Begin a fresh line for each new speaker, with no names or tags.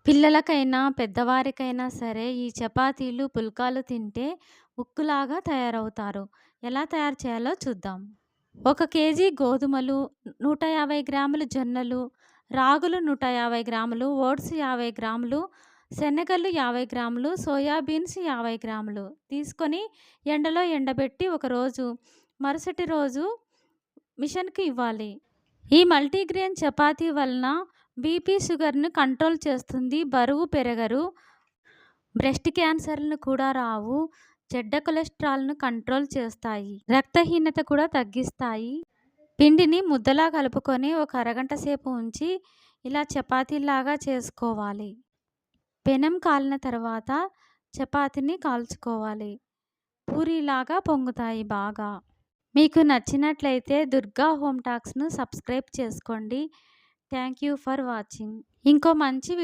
పిల్లలకైనా, పెద్దవారికైనా సరే ఈ చపాతీలు, పుల్కాలు తింటే ఉక్కులాగా తయారవుతారు. ఎలా తయారు చేయాలో చూద్దాం. 1 కేజీ గోధుమలు, 150 గ్రాములు జొన్నలు, రాగులు 150 గ్రాములు, ఓట్స్ 50 గ్రాములు, శనగలు 50 గ్రాములు, సోయా బీన్స్ 50 గ్రాములు తీసుకొని ఎండలో ఎండబెట్టి ఒకరోజు, మరుసటి రోజు మిషన్‌కి ఇవ్వాలి. ఈ మల్టీగ్రెయిన్ చపాతీ వలన బీపీ, షుగర్‌ని కంట్రోల్ చేస్తుంది. బరువు పెరగరు. బ్రెస్ట్ క్యాన్సర్‌లు కూడా రావు. చెడ్డ కొలెస్ట్రాల్‌ను కంట్రోల్ చేస్తాయి. రక్తహీనత కూడా తగ్గిస్తాయి. పిండిని ముద్దలా కలుపుకొని ఒక అరగంట సేపు ఉంచి ఇలా చపాతీలాగా చేసుకోవాలి. పెనం కాలిన తర్వాత చపాతీని కాల్చుకోవాలి. పూరీలాగా పొంగుతాయి బాగా. మీకు నచ్చినట్లయితే దుర్గా హోమ్ టాక్స్‌ను సబ్స్క్రైబ్ చేసుకోండి. Thank you for watching. ఇంకో మంచి